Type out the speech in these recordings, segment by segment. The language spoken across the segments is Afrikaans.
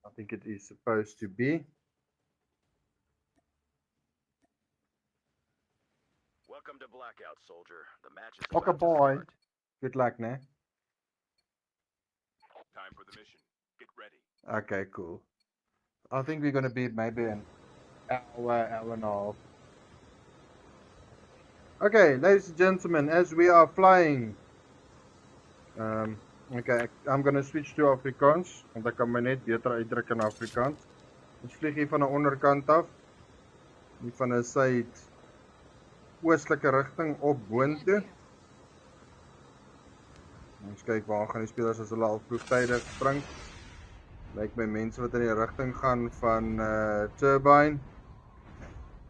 I think it is supposed to be. Welcome to Blackout, soldier. The match is Okay, about to boy. start. Good luck, né? Time for the mission. Get ready. Okay, cool. I think we're gonna be maybe an hour and a half. Okay, ladies and gentlemen, as we are flying, okay, I'm gonna switch to Afrikaans, want ek kan my net beter uitdruk in Afrikaans. Ons vlieg hier van 'n onderkant af, hier van 'n suidoostelike rigting op boontoe. Ons kyk waar gaan die spelers as hulle al vroegtydig spring. Lyk my mense wat in die rigting gaan van Turbine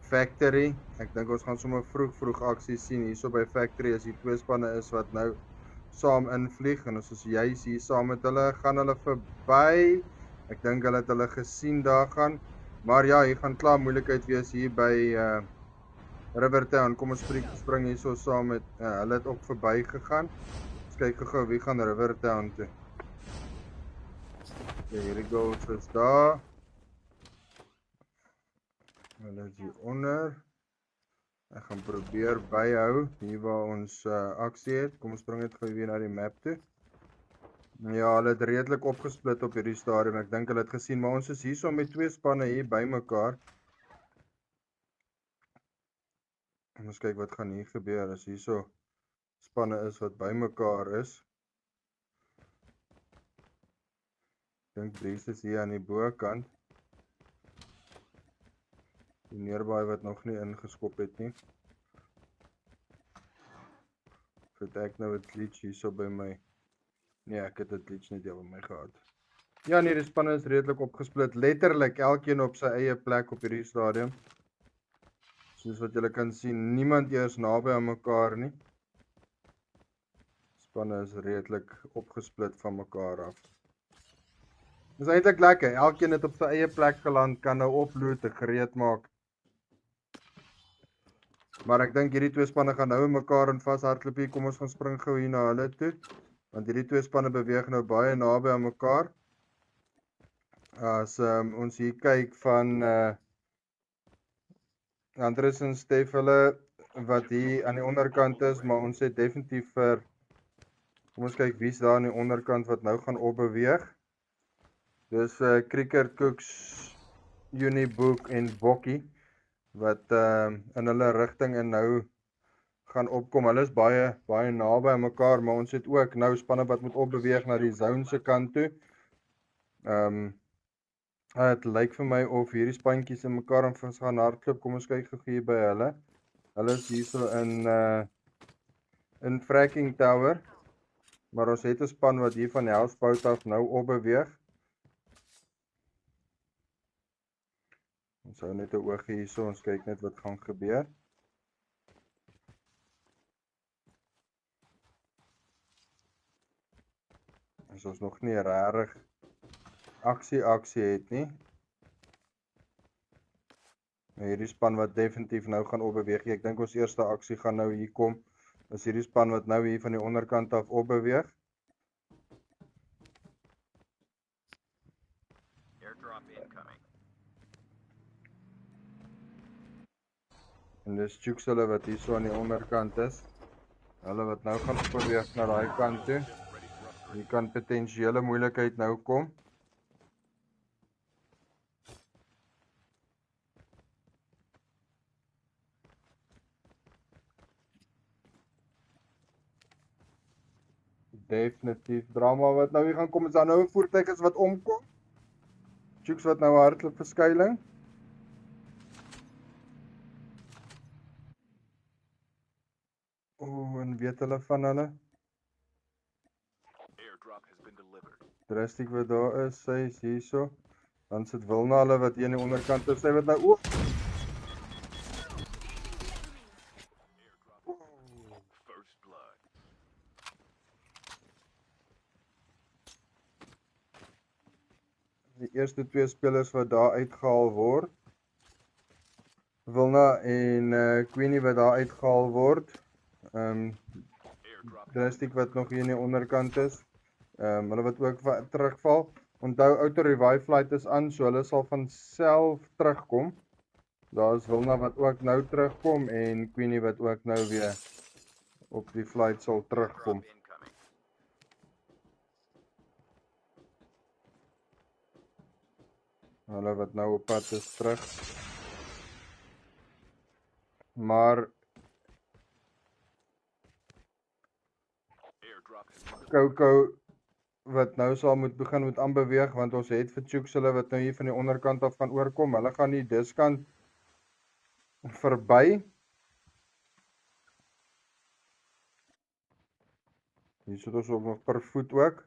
Factory. Ek dink ons gaan sommer vroeg aksie sien hierso by Factory as die twee spanne is wat nou saam invlieg en ons is juis hier saam met hulle. Gaan hulle verby? Ek dink hulle het hulle gesien daar gaan. Maar ja, hier gaan klaar moeilikheid wees hier by Rivertown. Kom ons spring hierso saam met hulle het ook verby gegaan. Ons kyk gou wie gaan Rivertown toe. Okay, hierdie goals is daar. Hulle is hier onder. Ek gaan probeer byhou hier waar ons aksie het. Kom ons spring net gou weer na die map toe. Ja, hulle het redelik opgesplit op hierdie stadium. Ek dink hulle het gesien, maar ons is hierso met twee spanne hier by mekaar. Ons kyk wat gaan hier gebeur as hierso spanne is wat by mekaar is. Ek dink Breeze is hier aan die bokant. Die nearby wat nog nie ingeskop het nie. Vind ek nou 'n glitch hierso by my. Nee, ek het 'n glitch net hier by my gehad. Ja nee, die spanne is redelik opgesplit. Letterlik elkeen op sy eie plek op hierdie stadium. Soos wat julle kan sien, niemand eers naby aan mekaar nie. Spanne is redelik opgesplit van mekaar af. Dis eintlik lekker. Elkeen het op sy eie plek geland, kan nou oploot en gereed maak. Maar ek dink hierdie twee spanne gaan nou in mekaar in vashardloop hier. Kom ons gaan spring gou hier na hulle toe. Want hierdie twee spanne beweeg nou baie naby aan mekaar. As ons hier kyk van Andres en Stef hulle wat hier aan die onderkant is, maar ons het definitief vir kom ons kyk wie's daar aan die onderkant wat nou gaan opbeweeg. Dis Cricket Cooks, Unibook en Bokkie wat in hulle rigting en nou gaan opkom. Hulle is baie naby aan mekaar, maar ons het ook nou spanne wat moet opbeweeg na die zone se kant toe. Het lyk vir my of hierdie spanjies in mekaar gaan hardloop. Kom ons kyk gou hier by hulle. Hulle is hierso in Fracking Tower. Maar ons het 'n span wat hier van Hellspout af nou opbeweeg. Ons hou net 'n oog hierso, ons kyk net wat gaan gebeur. As ons nog nie regtig aksie het nie. Hierdie span wat definitief nou gaan opbeweeg. Ek dink ons eerste aksie gaan nou hier kom. Is hierdie span wat nou hier van die onderkant af opbeweeg. Airdrop incoming. En dis Jukes hulle wat hier so aan die onderkant is. Hulle wat nou gaan opbeweeg na daai kant toe. Hier kan potensiële moeilikheid nou kom. Definitief drama wat nou hier gaan kom. Is daar nou 'n voertuig is wat omkom? Jukes wat nou hardloop vir skuiling. En weet hulle van hulle? Drastic wat daar is, sy is hierso. Dan sit Wilna hulle wat hier aan die onderkant is. Sy wat nou oop. Die eerste twee spelers wat daar uitgehaal word. Wilna en Queenie wat daar uitgehaal word. Drastic wat nog hier aan die onderkant is. Hulle wat ook terugval. Onthou auto revive flight is aan, so hulle sal van self terugkom. Daar is Wilna wat ook nou terugkom en Queenie wat ook nou weer op die flight sal terugkom. Incoming. Hulle wat nou op pad is terug. Maar Airdrop has been Coco wat nou sal moet begin met aanbeweeg, want ons het vir Chooks hulle wat nou hier van die onderkant af gaan oorkom. Hulle gaan die diskant verby. Hier sit ons ook nog per voet ook.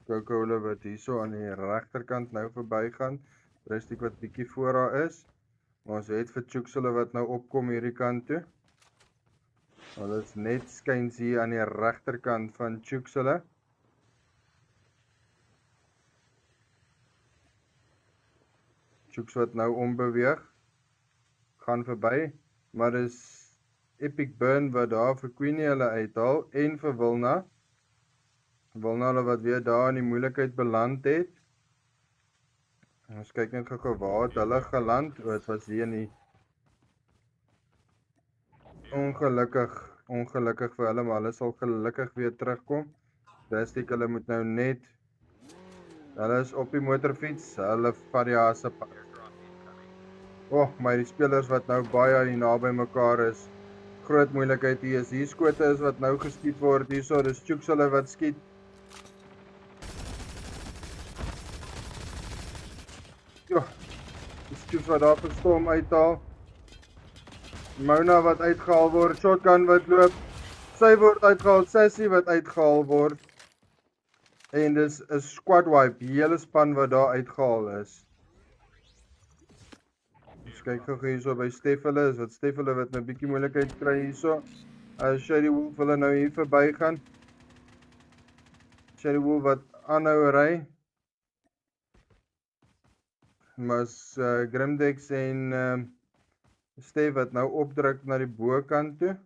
Coco hulle wat hierso aan die regterkant nou verby gaan. Rustig wat bietjie voor haar is. Maar ons het vir Chooks hulle wat nou opkom hierdie kant toe. Hulle is net skuins hier aan die regterkant van Chooks hulle. Chooks wat nou ombeweeg, gaan verby, maar dis Epic Burn wat daar vir Queenie hulle uithaal en vir Wilna. Wilna hulle wat weer daar in die moeilikheid beland het. Ons kyk net gou waar het hulle geland. Dit was hier in die ongelukkig vir hulle, maar hulle sal gelukkig weer terugkom. Rustig, hulle moet nou net, hulle is op die motorfiets, hulle vat die haasepad. Maar die spelers wat nou baie hier naby mekaar is, groot moeilikheid hier is. Hier skote is wat nou geskiet word hierso, dis Chooks hulle wat skiet. Dis Chooks wat daar vir Storm uithaal. Mona wat uitgehaal word, Shotgun wat loop, sy word uitgehaal, Sassy wat uitgehaal word. En dis 'n squad wipe, die hele span wat daar uitgehaal is. Ons kyk gou hierso by Stef hulle, is wat Stef hulle wat nou 'n bietjie moeilikheid kry hierso. As Shady Wolf hulle nou hier verby gaan. Shady Wolf wat aanhou ry. Maar Grimdex en Stef wat nou opdruk na die bokant toe.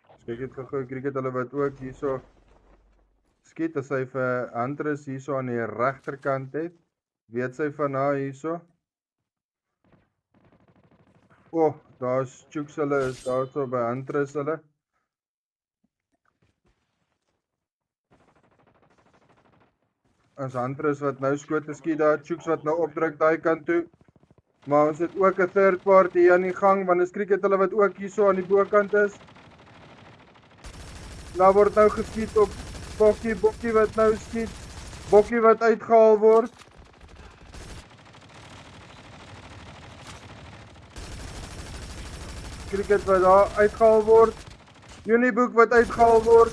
Ons kyk net gou cricket hulle wat ook hierso skiet as hy vir Huntress hierso aan die regterkant het. Weet sy van haar hierso. Daar's Chooks hulle is daarso by Huntress hulle. As Huntress wat nou skote skiet daar, Chooks wat nou opdruk daai kant toe. Maar ons het ook 'n third party hier aan die gang, want dis cricket hulle wat ook hierso aan die bokant is. Daar word nou geskiet op Bokkie wat nou skiet. Bokkie wat uitgehaal word. Cricket wat daar uitgehaal word. Unibook wat uitgehaal word.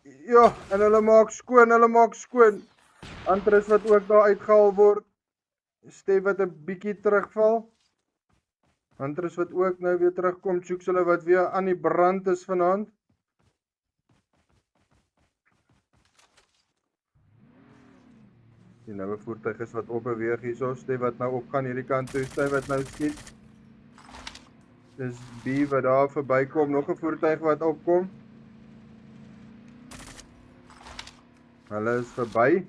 Ja, en hulle maak skoon. Huntress wat ook daar uitgehaal word. Stef wat 'n bietjie terugval. Huntress wat ook nou weer terugkom. Chooks hulle wat weer aan die brand is vanaand. Die nuwe voertuig is wat opbeweeg hierso. Stef wat nou opgaan hierdie kant toe. Stef wat nou skiet. Dis B wat daar verbykom. Nog 'n voertuig wat opkom. Hulle is verby.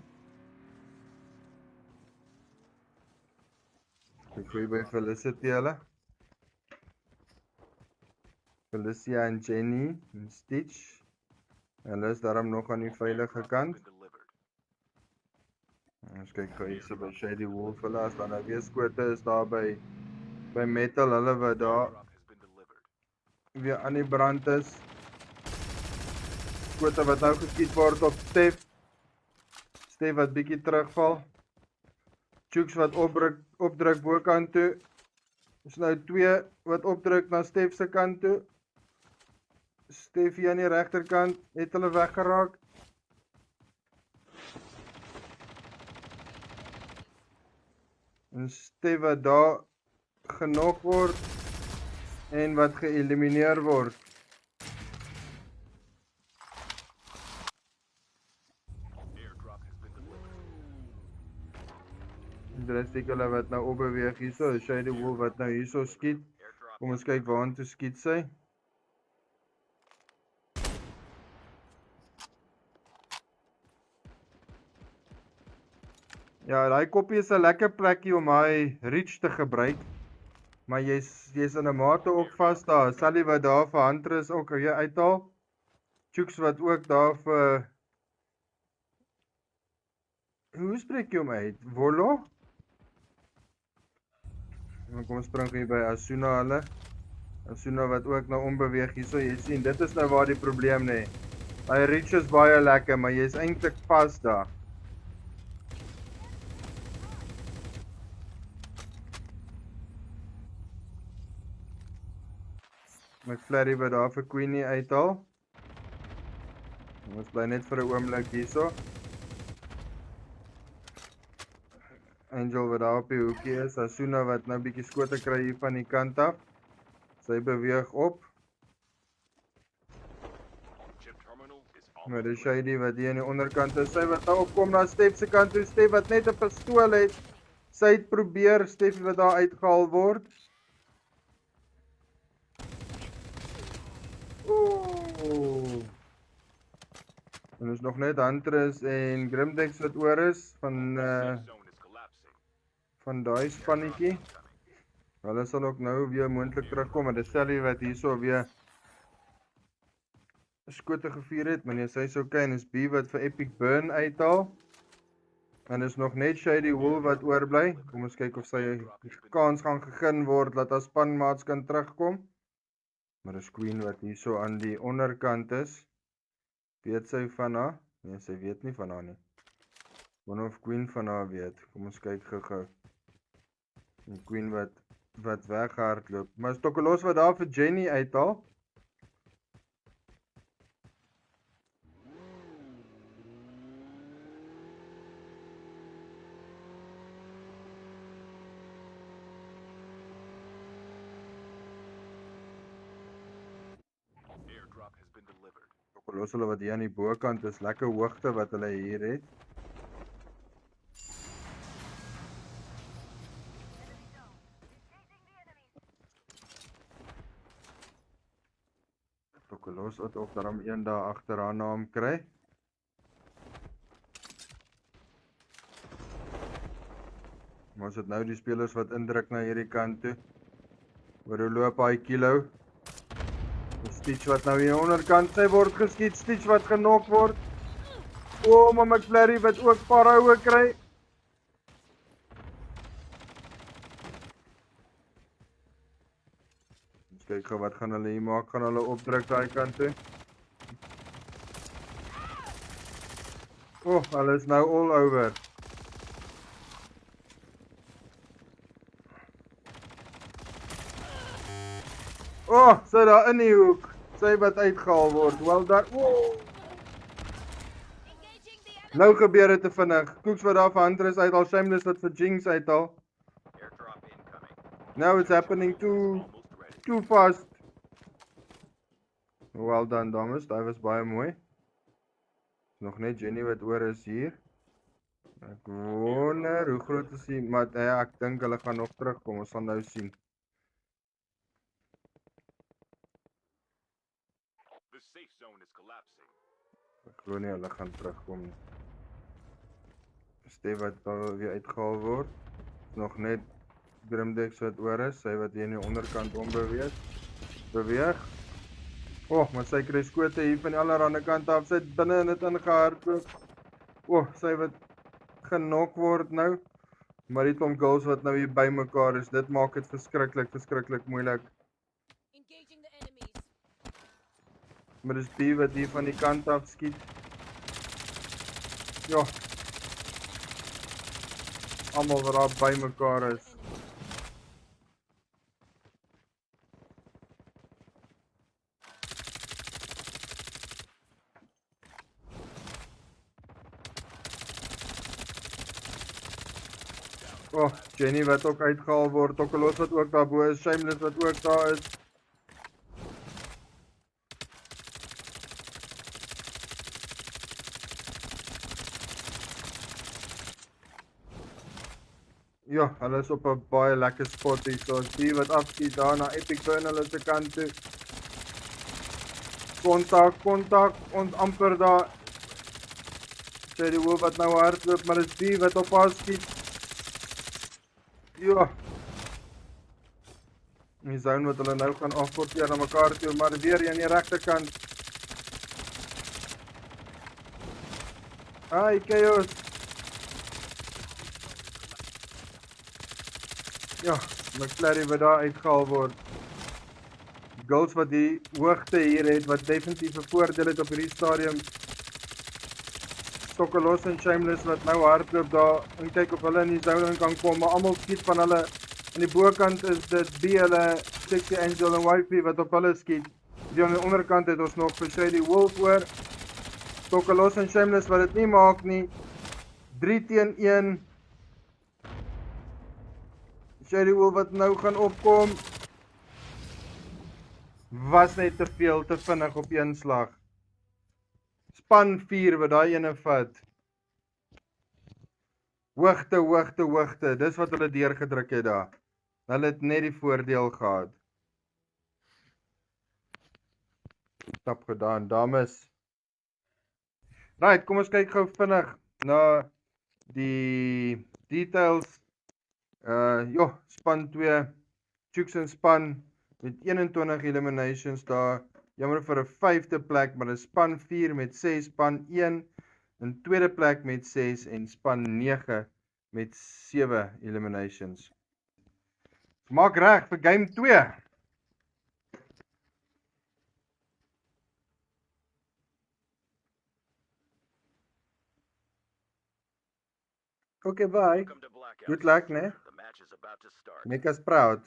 Ek gooi by Felicity hulle. Felicia en Jenny en Stitch. Hulle is daarom nog aan die veilige kant. Ons kyk gou hierso by Shady Wolf hulle, as dan nou weer skote is daar by Metal hulle wat daar weer aan die brand is. Skote wat nou geskiet word op Stef. Stef wat bietjie terugval. Chooks wat opdruk bokant toe. Is nou 2 wat opdruk na Stef se kant toe. Stef hier aan die regterkant het hulle weggeraak. En Stef wat daar genok word en wat geëlimineer word. Drastic hulle wat nou opbeweeg hierso, Shady Wolf wat nou hierso skiet. Kom ons kyk waartoe skiet sy. Ja, daai koppie is 'n lekker plekkie om hy reach te gebruik. Maar jy's in 'n mate ook vas daar. Sally wat daar vir Hunter is ook jy uithaal. Chooks wat ook daar vir hoe spreek jy hom uit? Volo? Kom ons spring hier by Asuna hulle. Asuna wat ook nou onbeweeg hierso. Jy sien, dit is nou waar die probleem lê. Hy reach is baie lekker, maar jy's eintlik vas daar. McFlurry wat daar vir Queenie uithaal. Ons bly net vir 'n oomblik hierso. Angel wat daar op die hoekie is. Asuna wat nou bietjie skote kry hier van die kant af. Sy beweeg op. Maar die Shady wat hier aan die onderkant is. Sy wat nou opkom na Stef se kant toe. Stef wat net 'n pistool het. Sy het probeer Stef wat daar uitgehaal word. Ooh. En is nog net Huntress en Grimdex wat oor is van daai spannetjie. Hulle sal ook nou weer moontlik terugkom, maar dis Sally wat hierso weer skote gevuur het, maar nee, sy's okay en is B wat vir Epic Burn uithaal. En is nog net Shady Wolf wat oorbly. Kom ons kyk of sy kans gaan gegee word dat haar spanmaats kan terugkom. Maar dis Queen wat hierso aan die onderkant is. Weet sy van haar? Nee, sy weet nie van haar nie. Wonder of Queen van haar weet. Kom ons kyk gou-gou. Die Queen wat weghardloop. Maar is Tokelos wat daar vir Jenny uithaal. Tokelos hulle wat hier aan die bokant is, lekker hoogte wat hulle hier het. Tokelos het ook daarom een daar agteraan na hom kry. Maar ons het nou die spelers wat indruk na hierdie kant toe. Waar hoe loop hy kilo? Stitch wat nou hier onderkant, sy word geskiet, Stitch wat genok word. O, maar McFlurry wat ook paar houe kry. Ons kyk gou wat gaan hulle hier maak, gaan hulle opdruk daai kant toe. O, hulle is nou all over. Oh, sy daar in die hoek. Sy wat uitgehaal word. Wel daar. Oh. Nou gebeur dit te vinnig. Cooks wat daar vir Huntress uithaal, Shameless wat vir Jinx uithaal. Now it's happening too fast. Well done, dames. Dit was baie mooi. Nog net Jenny wat oor is hier. Ek wonder hoe groot is die, maar ek dink hulle gaan nog terugkom. Ons gaan nou sien. Ek glo nie hulle gaan terugkom nie. Stef wat weer uitgehaal word. Nog net Grimdex wat oor is. Sy wat hier in die onderkant beweeg. Maar sy kry skote hier van die allerhande kant af. Sy het binne in dit ingehardloop. Sy wat genok word nou. Maar die klomp girls wat nou hier by mekaar is, dit maak dit verskriklik moeilik. Maar dis die wat hier van die kant af skiet. Ja. Almal wat daar by mekaar is. Jenny wat ook uitgehaal word, Tokelos wat ook daarbo is, Shameless wat ook daar is. Ja, hulle is op 'n baie lekker spot hier, so die wat afskiet daar na Epic Burn hulle se kant toe. Kontak, ons amper daar. Shady Wolf wat nou hardloop, maar dis die wat op haar skiet. Ja. Die zone wat hulle nou gaan afporteer na mekaar toe, maar weer aan die regterkant. Ai, chaos. Ja, McClary wat daar uitgehaal word. Goals wat die hoogte hier het, wat definitief 'n voordeel het op hierdie stadium. Stokkelos en Shameless wat nou hardloop daar en kyk of hulle in die zone kan kom, maar almal skiet van hulle. Aan die bokant is dit hulle Sexy Angel en Wifey wat op hulle skiet. Die aan die onderkant het ons nog vir Shady Wolf oor. Stokkelos en Shameless wat dit nie maak nie. 3 teen 1. Shady Wolf wat nou gaan opkom. Was net te veel, te vinnig op een slag. Span 4 wat daai ene vat. Hoogte. Dis wat hulle deurgedruk het daar. Hulle het net die voordeel gehad. Stap gedaan, dames. Right, kom ons kyk gou vinnig na die details. Span 2, Chooks en span met 21 eliminations daar. Jammer vir 'n 5de plek, maar 'n span 4 met 6, span 1 in 2de plek met 6 en span 9 met 7 eliminations. Maak reg vir game 2. Okay, bye. Good luck, né? Make us proud.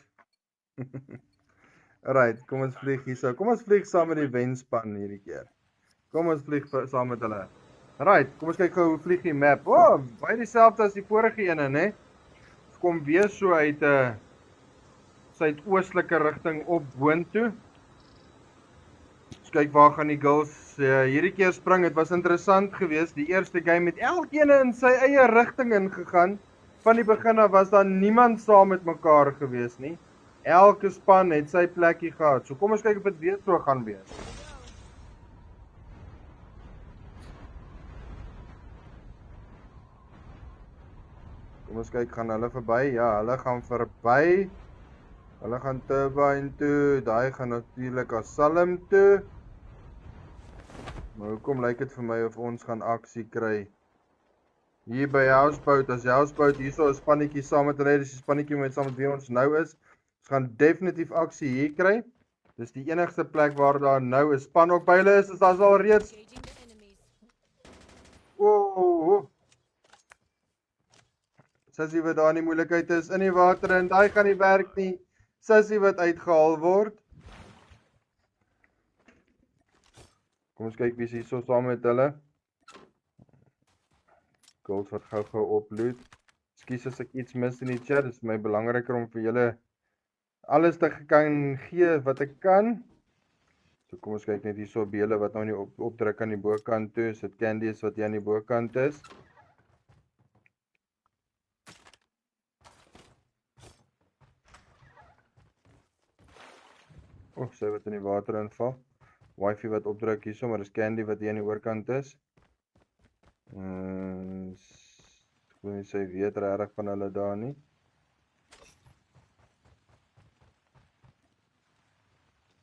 Alright, kom ons vlieg hierso. Kom ons vlieg saam met die wenspan hierdie keer. Kom ons vlieg saam met hulle. Alright, kom ons kyk gou hoe vlieg die map. Baie dieselfde as die vorige ene, né? Ons kom weer so uit 'n suidoostelike rigting op boontoe. Ons kyk waar gaan die girls hierdie keer spring. Dit was interessant geweest. Die eerste game het elkeen in sy eie rigting ingegaan. Van die begin af was daar niemand saam met mekaar geweest nie. Elke span het sy plekkie gehad. So kom ons kyk of dit weer so gaan wees. Kom ons kyk, gaan hulle verby? Ja, hulle gaan verby. Hulle gaan Turbine toe. Daai gaan natuurlik Asylum toe. Maar hoekom lyk dit vir my of ons gaan aksie kry? Hier by Houseboat, as Houseboat hierso 'n spannetjie saam met hulle, dis die spannetjie met saam met wie ons nou is. Ons gaan definitief aksie hier kry. Dis die enigste plek waar daar nou 'n span op by hulle is daar al reeds. Sissie wat daar in die moeilikheid is in die water en daai gaan nie werk nie. Sissie wat uitgehaal word. Kom ons kyk wie is hier so saam met hulle. Goals wat gou opload. Ekskuus as ek iets mis in die chat, dit is my belangriker om vir julle alles te kan gee wat ek kan. So kom ons kyk net hierso by julle wat nou nie opdruk aan die bokant toe, is dit Candice wat hier aan die bokant is. Sy wat in die water inval. Wifey wat opdruk hierso, maar dis Candy wat hier aan die oorkant is. Ek wil nie sê weet regtig van hulle daar nie.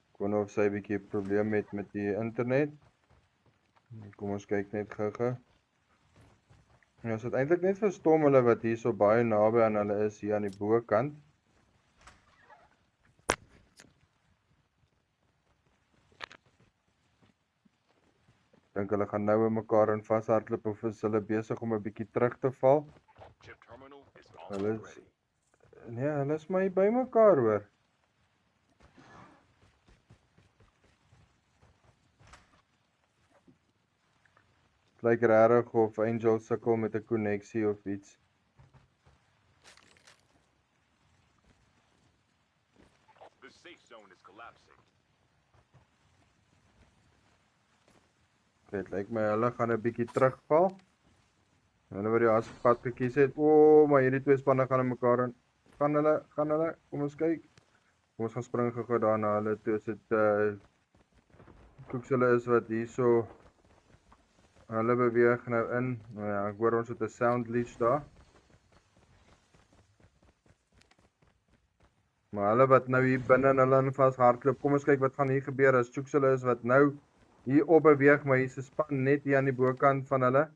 Ek wonder of sy 'n bietjie probleem het met die internet. Kom ons kyk net gou-gou. Ja, ons het eintlik net verstom hulle wat hierso baie naby aan hulle is hier aan die bokant. Dink hulle gaan nou in mekaar in vashardloop of is hulle besig om 'n bietjie terug te val? Hulle is maar by mekaar hoor. Het lyk rarig of Angel sukkel met 'n koneksie of iets. Dit lyk my hulle gaan 'n bietjie terugval. Hulle wat die aspad gekies het. Maar hierdie twee spanne gaan in mekaar in. Gaan hulle, kom ons kyk. Kom ons gaan spring gou daar na hulle toe. Is dit Cooks hulle is wat hierso Hulle beweeg nou in. Nou ja, ek hoor ons het 'n sound leech daar. Maar hulle wat nou hier binne in hulle in vashardloop. Kom ons kyk wat gaan hier gebeur as Chooks hulle is wat nou hier op beweeg, maar hier's 'n span net hier aan die bokant van hulle.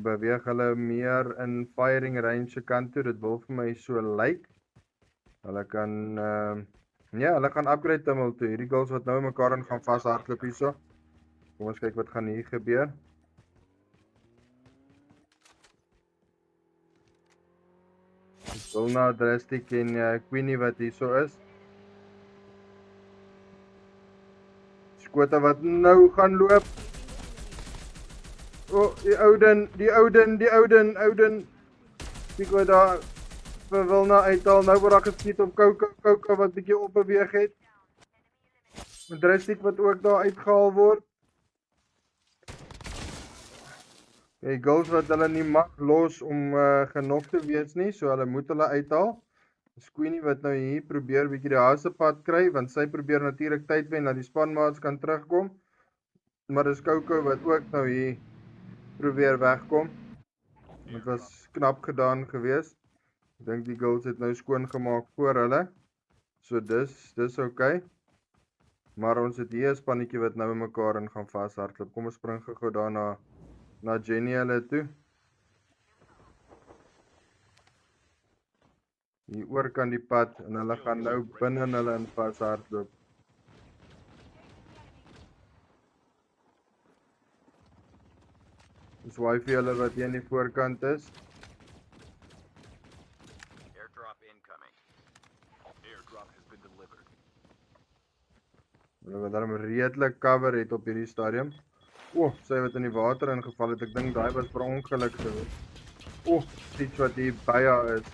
Beweeg hulle meer in firing range se kant toe. Dit wil vir my so lyk. Hulle kan ja, hulle gaan upgrade tunnel toe. Hierdie girls wat nou mekaar in gaan vashardloop hierso. Kom ons kyk wat gaan hier gebeur. Wilna, Drastic en Queenie wat hierso is. Skote wat nou gaan loop. Oh, die ouden. Kyk wat daar vir Wilna uithaal. Nou word daar geskiet op Kouka wat bietjie op beweeg het. Met Drastic wat ook daar uitgehaal word. Die girls wat hulle nie mag los om genok te wees nie, so hulle moet hulle uithaal. Queenie wat nou hier probeer bietjie die hasepad kry, want sy probeer natuurlik tyd wen dat die spanmaats kan terugkom. Maar dis Kouka wat ook nou hier probeer wegkom. Dit was knap gedaan geweest. Ek dink die girls het nou skoon gemaak voor hulle. So dis okay. Maar ons het hier 'n spannetjie wat nou mekaar in gaan vashardloop. Kom ons spring gou daarna na Jenny hulle toe. Hier oor kan die pad en hulle gaan nou binne in hulle in vashardloop. Dis wifi hulle wat hier aan die voorkant is. Airdrop incoming. Airdrop has been delivered. Hulle wat daarom redelik cover het op hierdie stadium. Sy wat in die water ingeval het. Ek dink daai was per ongeluk gewees. Iets wat hier by haar is.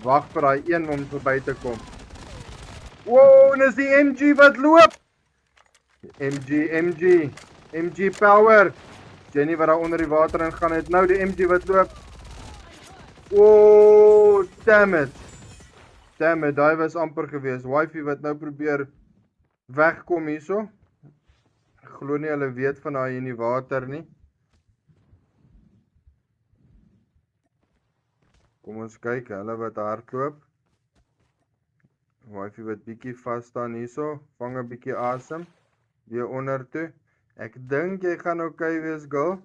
Wag vir daai een om verby te kom. En dis die MG wat loop. MG power. Jenny wat daar onder die water ingaan het. Nou die MG wat loop. Damn it, daai was amper gewees. Wifi wat nou probeer wegkom hierso. Ek glo nie hulle weet van haar in die water nie. Kom ons kyk, hulle wat hardloop. Wifi wat bietjie vas staan hierso, vang 'n bietjie asem. Weer onder toe. Ek dink jy gaan okay wees, girl.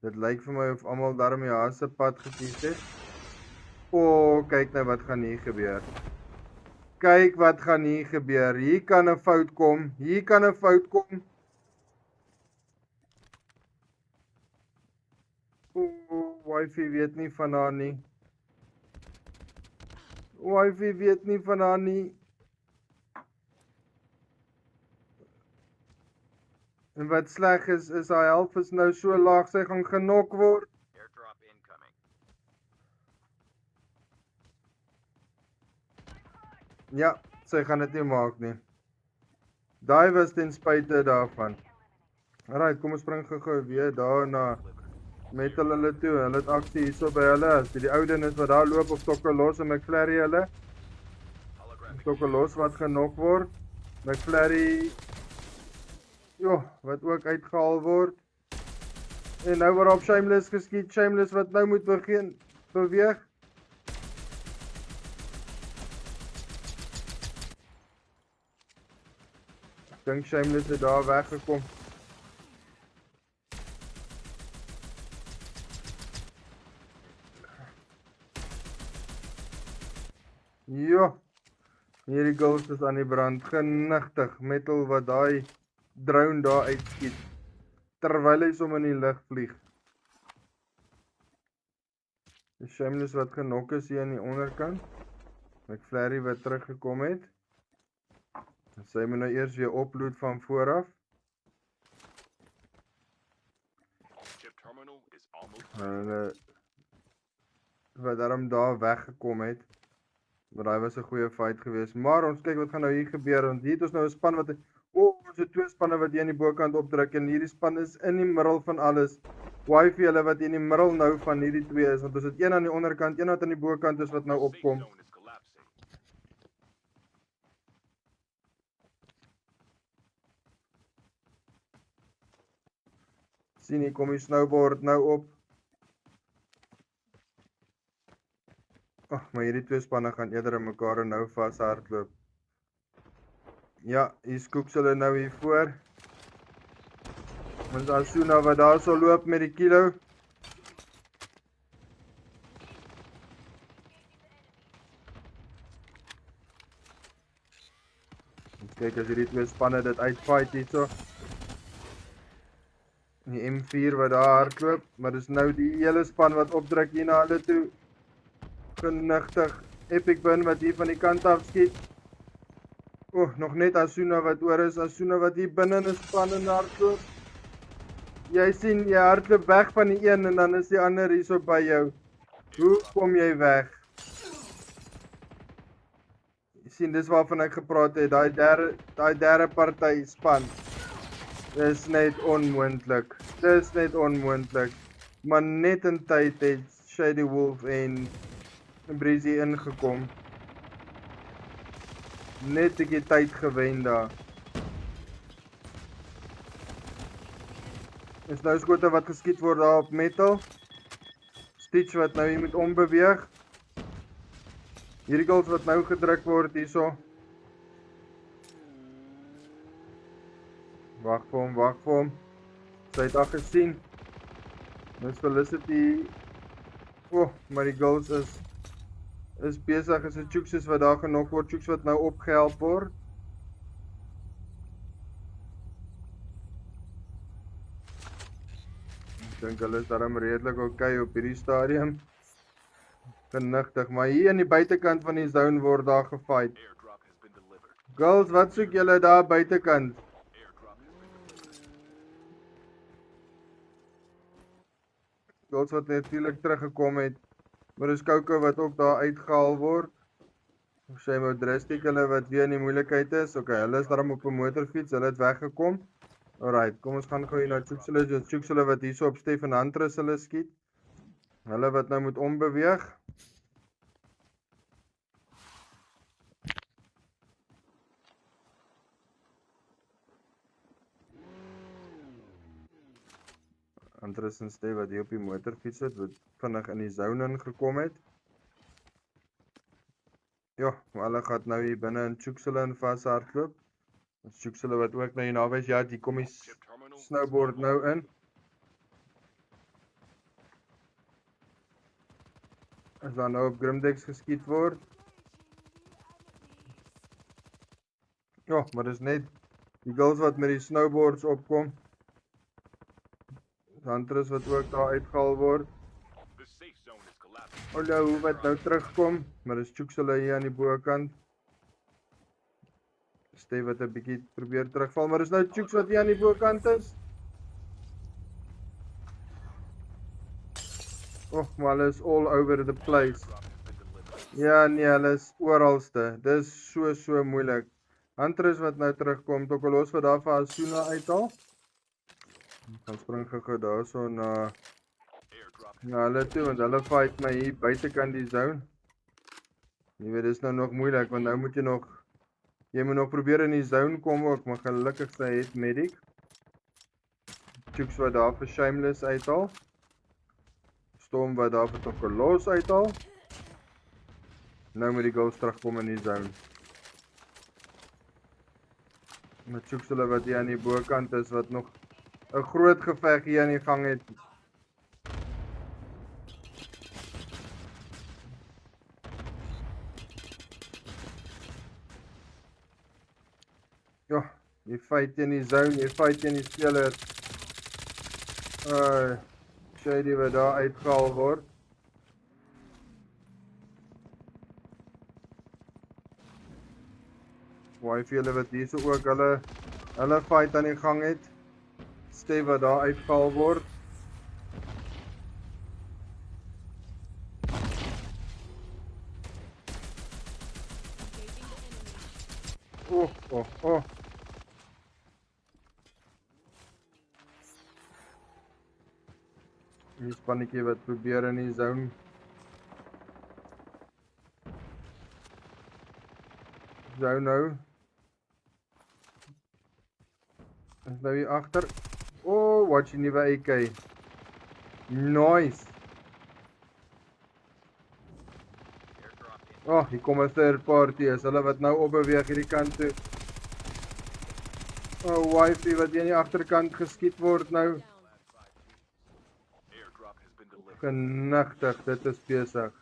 Dit lyk vir my of almal daarmee haar se pad gekies het. Kyk nou wat gaan hier gebeur. Kyk wat gaan hier gebeur. Hier kan 'n fout kom. Wifi weet nie van haar nie. En wat sleg is haar health is nou so laag, sy gaan genok word. Airdrop incoming. Ja, sy gaan dit nie maak nie. Daai was ten spyte daarvan. Alright, kom ons spring gou weer daarna met hulle toe. Hulle het aksie hierso by hulle. As die ouden is wat daar loop of Tokkelos en McFlurry hulle. Tokkelos wat genok word. McFlurry wat ook uitgehaal word. En nou word op Shameless geskiet. Shameless wat nou moet begin beweeg. Ek dink Shameless het daar weggekom. Hierdie girls is aan die brand, genigtig, metal wat daai drone daar uitskiet, terwyl hy som in die lug vlieg. Die Shameless wat genok is hier aan die onderkant, McFlurry wat teruggekom het, en sy moet nou eers weer opload van vooraf. Hulle wat daarom daar weggekom het. Maar daai was 'n goeie fight geweest. Maar ons kyk wat gaan nou hier gebeur. Want hier het ons nou 'n span wat ons het twee spanne wat hier aan die bokant opdruk en hierdie span is in die middel van alles. Wifi hulle wat in die middel nou van hierdie twee is, want ons het een aan die onderkant, een wat aan die bokant is wat nou opkom. Sien hier kom die snowboard nou op. Ag, maar hierdie twee spanne gaan eerder in mekaar nou vashardloop. Ja, hier skoeks hulle nou hier voor. Ons Asuna wat daar so loop met die kilo. Kyk as hierdie twee spanne dit uitfight hierso. Die M4 wat daar hardloop, maar dis nou die hele span wat opdruk hier na hulle toe. Genigtig Epic Bin wat hier van die kant af skiet. Nog net Asuna wat oor is. Asuna wat hier binne in 'n span en hardloop. Jy sien, jy hardloop weg van die een en dan is die ander hierso by jou. Hoe kom jy weg? Jy sien, dis waarvan ek gepraat het, daai derde party span. Dis net onmoontlik. Dis net onmoontlik. Maar net in tyd het Shady Wolf en Breezy ingekom. Net 'n bietjie tyd gewen daar. Is nou skote wat geskiet word daar op Metal. Stitch wat nou hier moet ombeweeg. Hierdie goals wat nou gedruk word hierso. Wag vir hom. Sy het al gesien. Dis Felicity. Maar die goals is besig as 'n Chooks wat daar genok word. Chooks wat nou opgehelp word. Ek dink hulle is daarom redelik okay op hierdie stadium. Genigtig, maar hier aan die buitekant van die zone word daar gefight. Girls, wat soek julle daar buitekant? Girls wat natuurlik teruggekom het. Maar dis Coco wat ook daar uitgehaal word. Sy moet drastic hulle wat weer in die moeilikheid is. Okay, hulle is daarom op 'n motorfiets, hulle het weggekom. Alright, kom ons gaan gou hier na Chooks hulle wat hierso op Stefan Huntress hulle skiet. Hulle wat nou moet ombeweeg. Huntress en Stef wat hier op die motorfiets het, wat vinnig in die zone ingekom het. Ja, maar hulle gaan nou hier binne in Chooks hulle in vashardloop. Chooks hulle wat ook nou hier naby is. Ja, hier kom die snowboard nou in. As daar nou op Grimdex geskiet word. Ja, maar dis net die girls wat met die snowboards opkom. Huntress wat ook daar uitgehaal word. Hallo, wat nou terugkom, maar dis Chooks hulle hier aan die bokant. Stef wat 'n bietjie probeer terugval, maar dis nou Chooks wat hier aan die bokant is. Maar hulle is all over the place. Ja, nee, hulle is oralste. Dis so moeilik. Huntress wat nou terugkom, Tokolos wat daar vir Asuna uithaal. Ek gaan spring gou daarso na hulle toe, want hulle fight my hier buitekant die zone. Jy weet, dis nou nog moeilik, want nou moet jy moet nog probeer in die zone kom ook, maar gelukkig sy het medic. Chooks wat daar vir Shameless uithaal. Storm wat daar vir Tokolos uithaal. Nou moet die goals terugkom in die zone. Met Chooks hulle wat hier aan die bokant is, wat nog 'n groot geveg hier aan die gang het. Ja, jy fight teen die zone, jy fight teen die speler. Shady wat daar uitgehaal word. Wifi hulle wat hierso ook hulle fight aan die gang het. Stef wat daar uitgehaal word. Die spannetjie wat probeer in die zone. Zone nou. Is nou hier agter. Oh, watch die nuwe AK. Nice. Airdrop in. Oh, hier kom 'n third party. Is hulle wat nou opbeweeg hierdie kant toe. Oh, wifey wat hier aan die agterkant geskiet word nou. Airdrop has been delivered. Genigtig, dit is besig.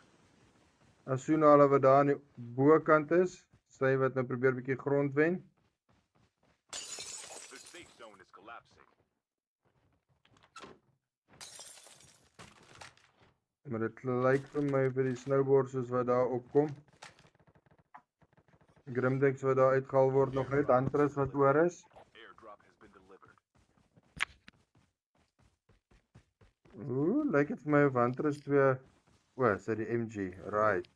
Asuna hulle wat daar aan die bokant is, sy wat nou probeer bietjie grond wen. The safe zone is collapsing. Maar dit lyk vir my vir die snowboards soos wat daar opkom. Grimdex wat daar uitgehaal word nog net, Huntress wat oor is. Airdrop has been delivered. Ooh, lyk dit vir my of Huntress 2... O, sy die MG, right.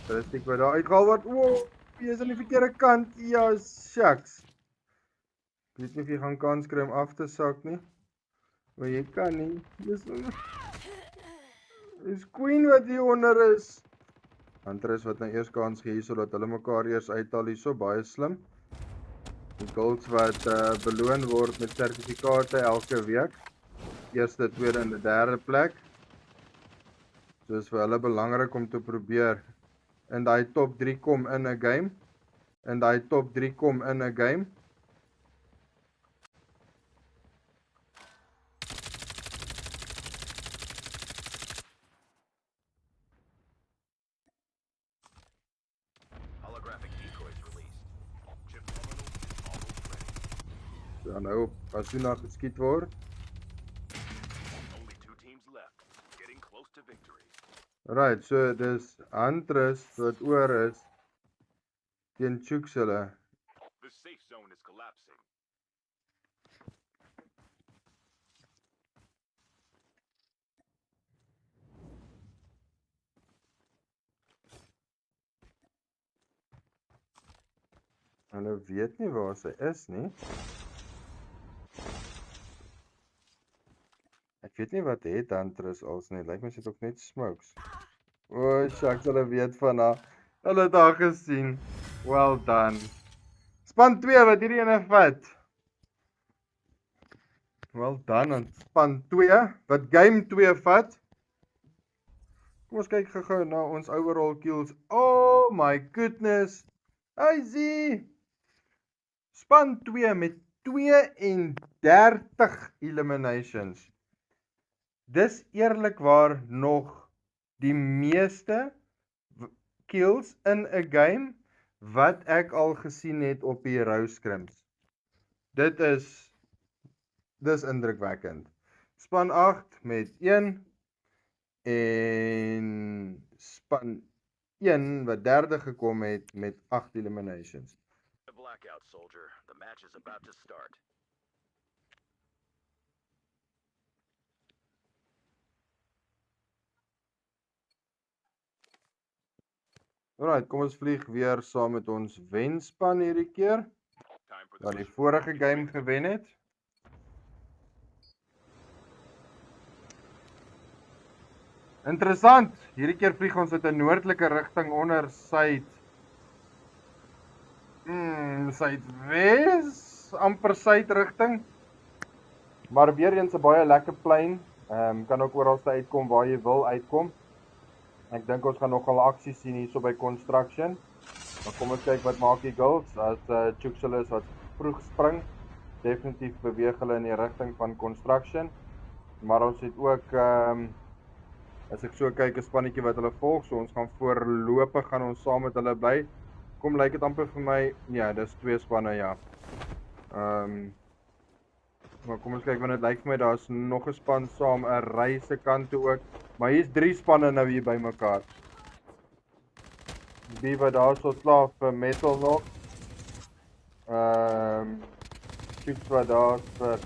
Rustig wat daar uitgehaal word. Wow, jy is aan die verkeerde kant. Ja, shucks. Ek weet nie of jy gaan kans kry om af te sak nie. Maar jy kan nie. Dis Queen wat hier onder is. Huntress wat nou eers kans gee hier sodat hulle mekaar eers uithaal hierso, baie slim. Die golds wat beloon word met sertifikate elke week. Eerste, tweede en derde plek. So is vir hulle belangrik om te probeer in die top 3 kom in 'n game. In die top 3 kom in 'n game. Holographic decoys released. Chip terminal is almost ready. So nou op Asuna geskiet word. Only 2 teams left. Getting close to victory. Right, so dis Huntress wat oor is teen Chooks hulle. The safe zone is collapsing. Hulle weet nie waar sy is nie. Ek weet nie wat het Huntress als nie. Lyk my sy het ook net smokes. O, shucks, hulle weet van haar. Hulle het haar gesien. Well done. Span 2 wat hierdie ene vat. Well done aan span 2 wat game 2 vat. Kom ons kyk gou-gou na ons overall kills. Oh my goodness. Hy sien. Span 2 met 32 eliminations. Dis eerlikwaar nog die meeste kills in 'n game wat ek al gesien het op die Hero Scrims. Dis indrukwekkend. Span 8 met 1 en span 1 wat derde gekom het met 8 eliminations. The blackout, soldier. The match is about to start. Alright, kom ons vlieg weer saam met ons wenspan hierdie keer. Time for the Wat die push. vorige game gewen het. Interessant, hierdie keer vlieg ons uit 'n noordelike rigting onder suidwes, amper suidrigting. Maar weer eens 'n baie lekker plane. Kan ook oralste uitkom waar jy wil uitkom. Ek dink ons gaan nogal aksie sien hierso by construction. Maar kom ons kyk wat maak die girls as Chooks hulle is wat vroeg spring. Definitief beweeg hulle in die rigting van construction. Maar ons het ook as ek so kyk 'n spannetjie wat hulle volg, so ons gaan voorlopig gaan ons saam met hulle bly. Kom lyk dit amper vir my, ja, dis 2 spanne ja. Maar kom ons kyk want dit lyk vir my daar's nog 'n span saam 'n ry se kant toe ook. Maar hier's 3 spanne nou hier bymekaar. Die wat daar so slaaf vir metal nog. Chooks wat daar vir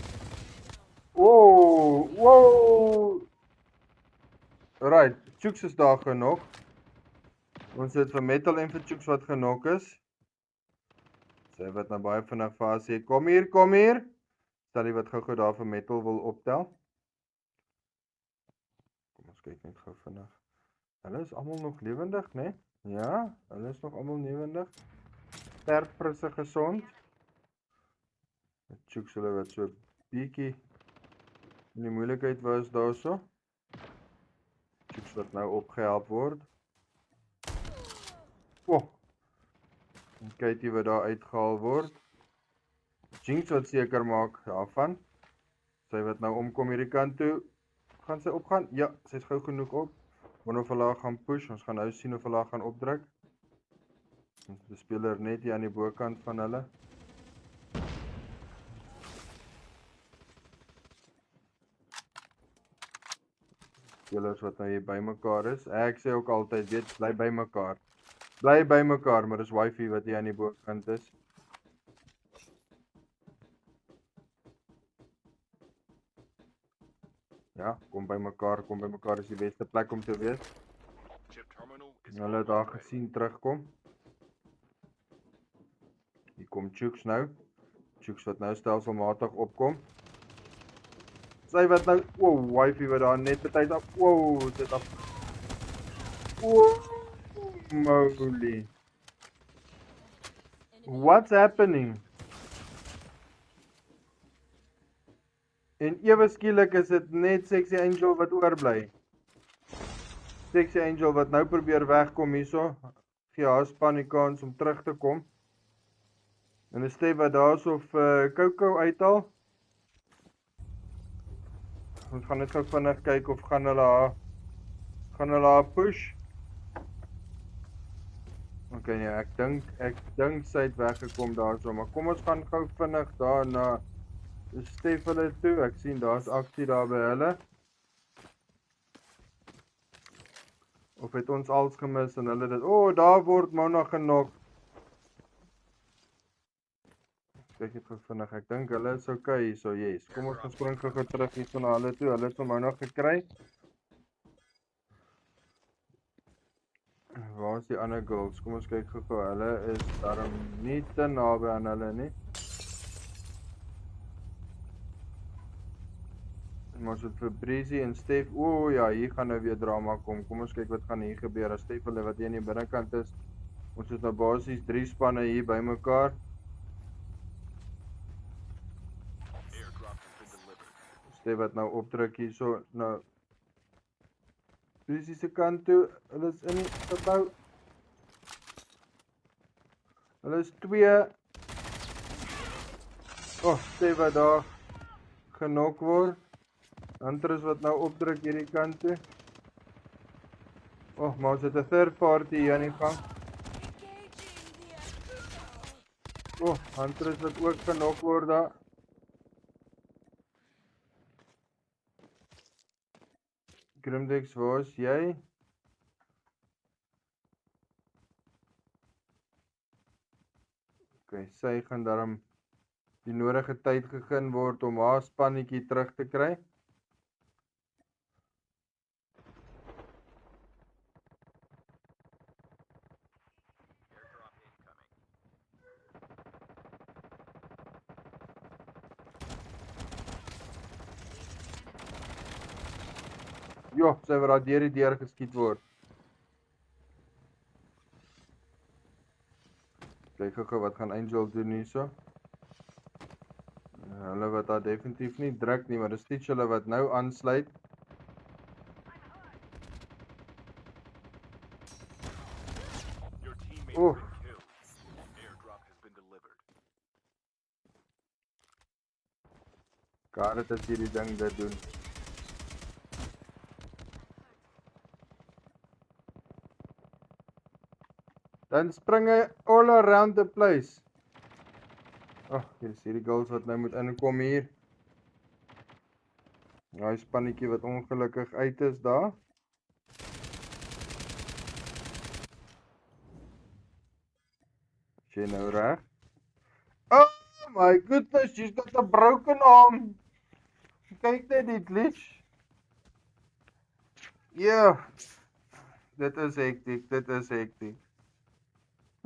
Wow. Right, Chooks is daar genoeg. Ons het vir metal en vir Chooks wat genok is. Sy wat nou baie vinnig vir haar sê, kom hier. Stel die wat gou-gou daar vir metal wil optel. Ons kyk net gou vinnig. Hulle is almal nog lewendig, né? Ja, hulle is nog almal lewendig. Sterk, frisse, gesond. Chooks hulle wat so bietjie in die moeilikheid was daarso. Chooks wat nou opgehelp word. En Katie wat daar uitgehaal word. Jinx wat seker maak daarvan. Sy wat nou omkom hierdie kant toe. Gaan sy opgaan? Ja, sy is gou genoeg op. Wonder of hulle gaan push. Ons gaan nou sien of hulle gaan opdruk. Die speler net hier aan die bokant van hulle. Spelers wat nou hier by mekaar is. Ek sê ook altyd, weet, bly by mekaar. Bly by mekaar, maar dis wifi wat hier aan die bokant is. Ja, kom by mekaar is die beste plek om te wees. Hulle het daar gesien terugkom. Hier kom Chooks nou. Chooks wat nou stelselmatig opkom. Sy wat nou, wifi wat daar net betyd af. Dit af. Moly. What's happening? En ewe skielik is dit net Sexy Angel wat oorbly. Sexy Angel wat nou probeer wegkom hierso. Gee haar span die kans om terug te kom. En 'n Stef wat daarso vir Coco uithaal. Ons gaan net gou vinnig kyk of gaan hulle haar push. Okay, nee, ek dink sy het weggekom daarso, maar kom ons gaan gou vinnig daar na Stef hulle toe. Ek sien daar's aksie daar by hulle. Of het ons als gemis en hulle dit, daar word Mona genok. Kyk net gou vinnig, ek dink hulle is okay hierso, yes. Kom ons gaan spring gou terug hierso na hulle toe. Hulle het Mona gekry. Waar is die ander girls? Kom ons kyk gou. Hulle is daarom nie te naby aan hulle nie. Maar so vir Breezy en Stef, ja, hier gaan nou weer drama kom. Kom ons kyk wat gaan hier gebeur as Stef hulle wat hier aan die binnekant is. Ons is nou basies 3 spanne hier by mekaar. Stef wat nou opdruk hierso nou Breezy se kant toe. Hulle is in die gebou. Hulle is 2. Stef wat daar genok word. Andres wat nou opdruk hierdie kant toe. Maar ons het 'n third party hier aan die gang. Andres wat ook genok word daar. Grimdex, waar is jy? Okay, sy gaan daarom die nodige tyd gegee word om haar spannetjie terug te kry. Sy wat daar deur die deur geskiet word. Kyk gou wat gaan Angel doen hierso. Hulle wat daar definitief nie druk nie, maar dis Stitch hulle wat nou aansluit. Garrett as hierdie ding dit doen. Dan spring hy all around the place. Hier is hierdie girls wat nou moet inkom hier. Daai spannetjie wat ongelukkig uit is daar. Sy nou reg. Oh my goodness, she's got a broken arm. Kyk net die glitch. Ja. Dit is hektiek.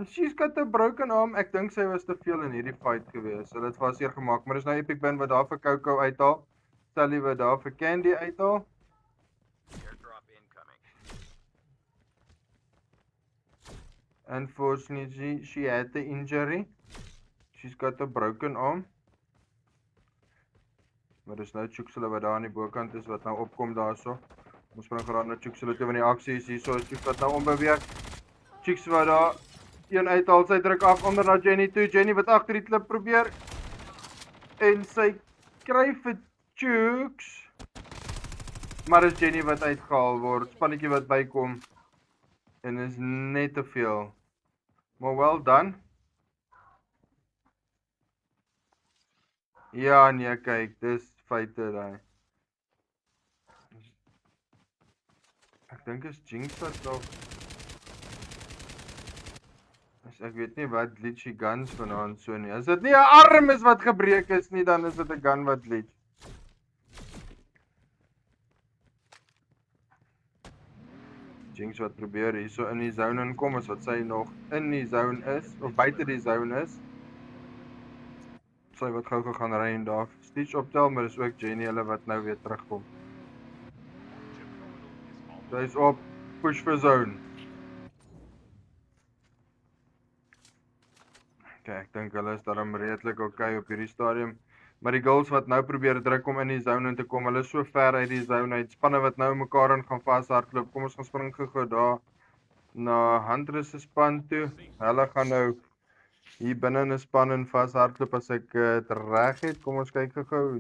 She's got a broken arm. Ek dink sy was te veel in hierdie fight gewees. Hulle het vas seer gemaak, maar dis nou Epic Bin wat daar vir Coco uithaal. Sally wat daar vir Candy uithaal. Unfortunately, she had the injury. She's got a broken arm. Maar dis nou Chuxele wat daar aan die bokant is wat nou opkom daarso. Ons spring geraak na Chuxele toe want die aksie is hierso. Chux wat nou ombeweeg. Chux wat daar een uithaal, sy druk af onder na Jenny toe. Jenny wat agter die klip probeer. En sy kry vir Chux. Maar is Jenny wat uitgehaal word. Spannetjie wat bykom. En is net te veel. Maar well done. Ja, nee, kyk, dis feite daai. Ek dink is Jinx wat nog. Ek weet nie wat glitchy guns vanaand so nie. As dit nie 'n arm is wat gebreek is nie, dan is dit 'n gun wat glitch. Jinx wat probeer hierso in die zone inkom as wat sy nog in die zone is of buite die zone is. Sy wat gou gaan ry en daar Stitch optel, maar is ook Jenny hulle wat nou weer terugkom. Sy is op push for zone. Okay, ek dink hulle is daarom redelik okay op hierdie stadium. Maar die girls wat nou probeer druk om in die zone in te kom, hulle is so ver uit die zone uit. Spanne wat nou mekaar in gaan vashardloop. Kom ons gaan spring gou daar na Hunter se span toe. Hulle gaan nou hier binne in 'n span in vashardloop as ek dit reg het. Kom ons kyk gou.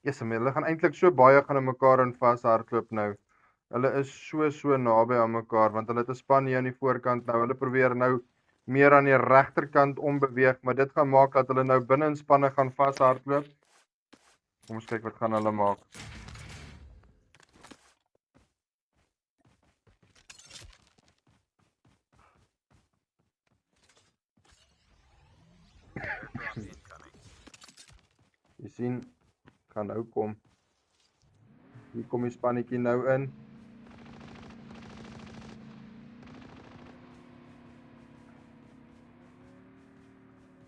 Yes, hulle gaan eintlik so baie gaan in mekaar in vashardloop nou. Hulle is so naby aan mekaar want hulle het 'n span hier aan die voorkant nou. Hulle probeer nou meer aan die regterkant ombeweeg, maar dit gaan maak dat hulle nou binne in spanne gaan vashardloop. Kom ons kyk wat gaan hulle maak. Jy sien, gaan nou kom. Hier kom die spannetjie nou in.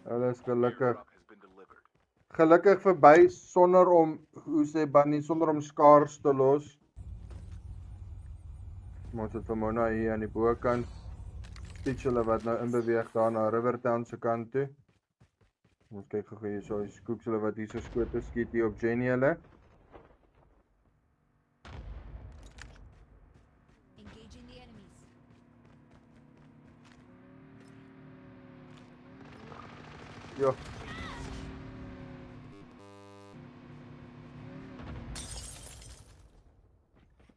Hulle is gelukkig verby sonder om, hoe sê Bunny, sonder om skaars te los. Ons het vir Mona hier aan die bokant. Stitch hulle wat nou inbeweeg daar na Rivertown se kant toe. Ons kyk gou hier so, die Skooks hulle wat hier so skote skiet hier op Jenny hulle. Engaging the enemies. Ja.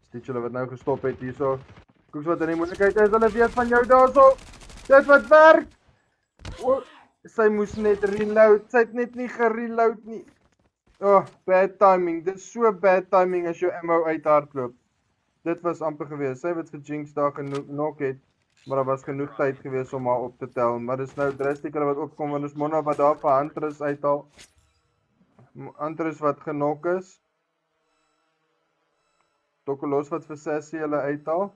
Stitch hulle wat nou gestop het hierso. Skooks wat in die moeilikheid is, hulle weet van jou daarso. Dit wat werk. O, sy moes net reload. Sy het net nie gereload nie. Oh, bad timing. Dit is so bad timing as jou ammo uithardloop. Dit was amper gewees. Sy wat vir Jinx daar genoeg het, maar daar was genoeg tyd gewees om haar op te tel. Maar dis nou Drastic hulle wat opkom en dis Mona wat daar vir Huntress uithaal. Huntress wat genok is. Tokolos wat vir Sassy hulle uithaal.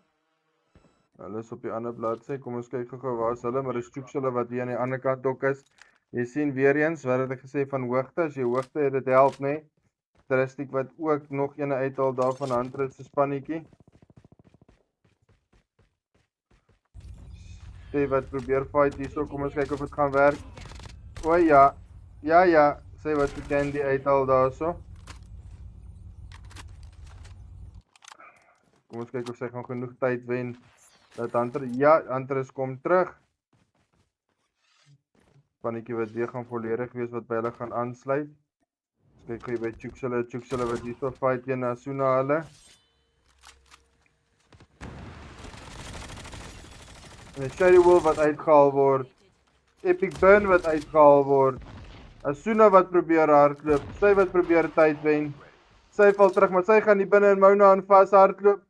Hulle is op die ander bladsy. Kom ons kyk gou waar is hulle, maar dis Chooks hulle wat hier aan die ander kant ook is. Jy sien weer eens wat het ek gesê van hoogte. As jy hoogte het, dit help, nee. Drastic wat ook nog ene uithaal daar van Huntress se spannetjie. Sy wat probeer fight hierso. Kom ons kyk of dit gaan werk. O ja. Ja. Sy wat vir Candy uithaal daarso. Kom ons kyk of sy gaan genoeg tyd wen. Dat Huntress kom terug. Spannetjie wat weer gaan volledig wees wat by hulle gaan aansluit. Kyk gou by Chooks hulle wat hier so fight teen Asuna hulle. En Shady Wolf wat uitgehaal word. Epic Burn wat uitgehaal word. Asuna wat probeer hardloop. Sy wat probeer tyd wen. Sy val terug, maar sy gaan nie binne in Mona aan vas hardloop.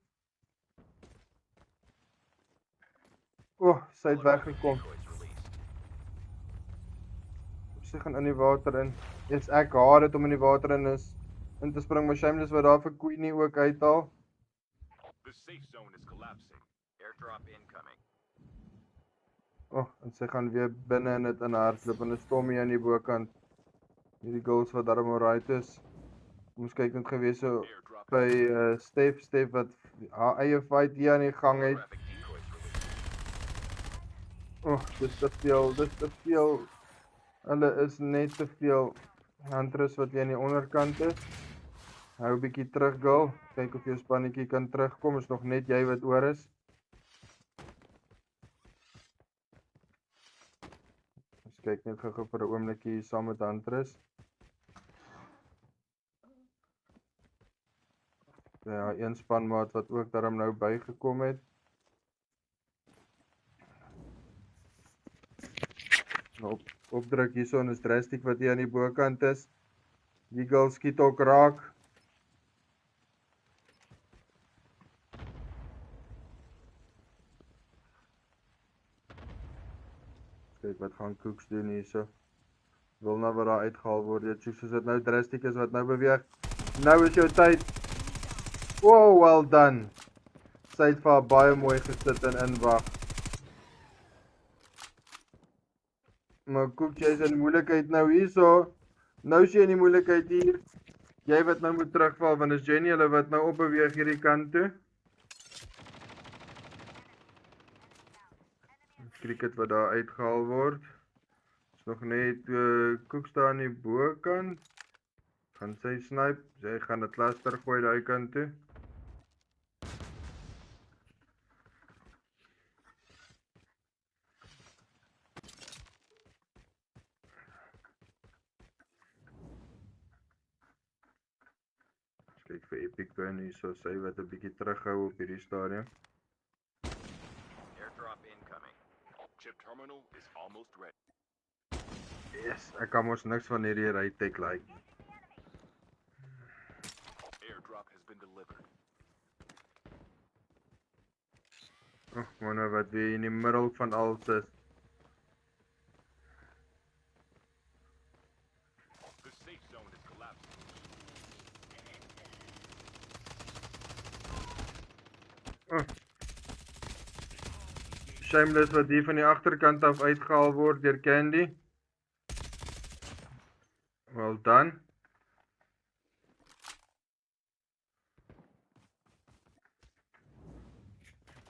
Sy het weggekom. Sy gaan in die water in. Yes, ek haat dit om in die water in te spring, maar Shameless wat daar vir Queenie ook uithaal. The safe zone is collapsing. Airdrop incoming. En sy gaan weer binne in dit in hardloop en 'n Stormy aan die bokant. Hierdie girls wat daarom alright is. Ons kyk net gewees so by Steph wat haar eie fight hier aan die gang het. Oh, dis te veel, dis te veel. Hulle is net te veel. Hunters wat jy aan die onderkant is. Hou 'n bietjie terug, girl. Kyk of jou spannetjie kan terugkom. Is nog net jy wat oor is. Ons kyk net gou vir 'n oombliekie saam met Hunters. Ja, een spanmaat wat ook daarom nou bygekom het. Opdruk hierson is Drastic wat hier aan die bokant is. Die girl skiet ook raak. Kyk wat gaan Cooks doen hierso. Wil nou wat daar uitgehaal word. Jy sien soos dit nou Drastic is wat nou beweeg. Nou is jou tyd. Wow, well done. Sy het vir haar baie mooi gesit en inwag. Maar Cooks, jy is in die moeilikheid nou hierso. Nou is jy in die moeilikheid hier. Jy wat nou moet terugval, want is Jenny hulle wat nou opbeweeg hierdie kant toe. Cricket wat daar uitgehaal word. Is nog net Cooks daar aan die bokant. Gaan sy snipe. Sy gaan 'n cluster gooi daai kant toe. Kyk vir Epic Burn hier, so sy wat 'n bietjie terughou op hierdie stadium. Airdrop incoming. Chip terminal is almost ready. Yes, ek kan mos niks van hierdie Raytech like. Airdrop has been delivered. Oh, manne wat weer in die middel van alles is. The safe zone is collapsing. Oh. Shameless wat hier van die agterkant af uitgehaal word deur Candy. Well done.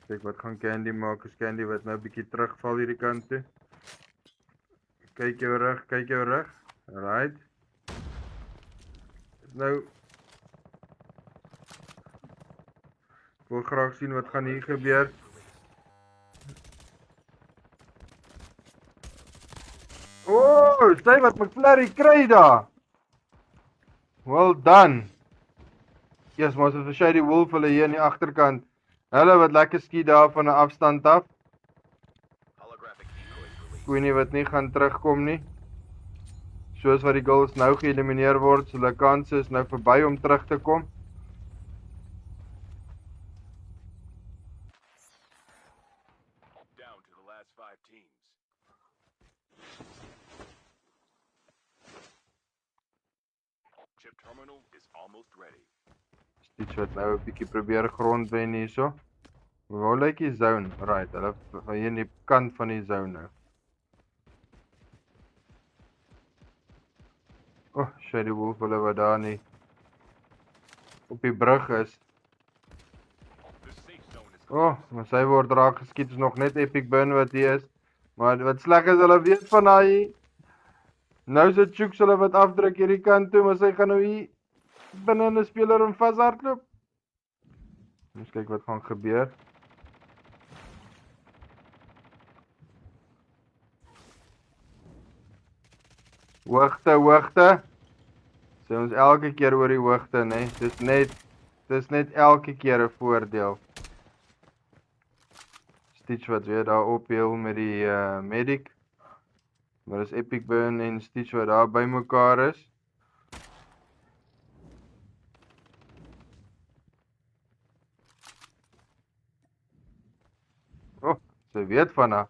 Kyk wat gaan Candy maak, is Candy wat nou 'n bietjie terugval hierdie kant toe. Kyk jou rug, kyk jou rug. Alright. Nou ek wil graag sien wat gaan hier gebeur. Oh, sy wat McFlurry kry daar. Well done. Yes, maar so 'n Shady Wolf hulle hier aan die agterkant. Hulle wat lekker skiet daar van 'n afstand af. Holographic decoys released. Queenie wat nie gaan terugkom nie. Soos wat die girls nou geëlimineer word, so hulle kans is nou verby om terug te kom. Down to the last 5 teams. Chip terminal is almost ready. Iets wat nou 'n bietjie probeer grondwen hierso. Hoe lyk die zone? Right, hulle gaan hier in die kant van die zone nou. Oh, Shady Wolf hulle wat daar nie op die brug is. The safe zone is Oh, maar sy word raak geskiet, is nog net Epic Burn wat hier is. Maar wat sleg is, hulle weet van daai. Nou is dit Chooks hulle wat afdruk hierdie kant toe, maar sy gaan nou hier binne 'n speler en vashardloop. Ons kyk wat gaan gebeur. Hoogte, hoogte. Sê ons elke keer oor die hoogte, né? Dis net elke keer 'n voordeel. Stitch wat weer daar opheel met die medic. Maar dis Epic Burn en Stitch wat daar by mekaar is. Oh, sy weet van haar.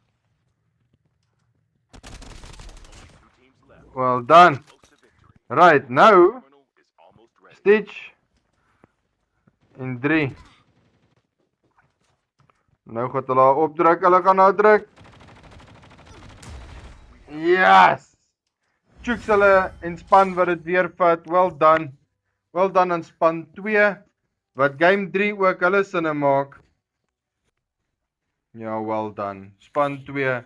only 2 teams left. Well done. Close to victory. Right, nou Terminal is almost ready. Stitch en 3. Nou gaan hulle haar opdruk, hulle gaan haar druk. Yes! Chooks hulle en span wat dit weer vat. Well done. Well done aan span 2 wat game 3 ook hulle sinne maak. Ja, well done. Span 2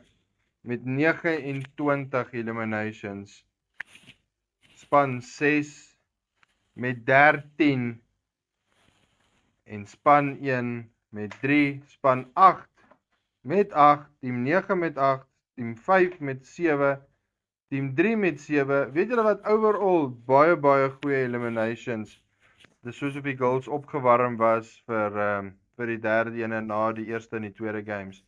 met 29 eliminations. Span 6 met 13 en span 1 met 3, span 8 met 8, team 9 met 8, team 5 met 7, team 3 met 7. Weet julle wat overall baie goeie eliminations. Dis soos op die goals opgewarm was vir die derde ene na die eerste en die tweede games.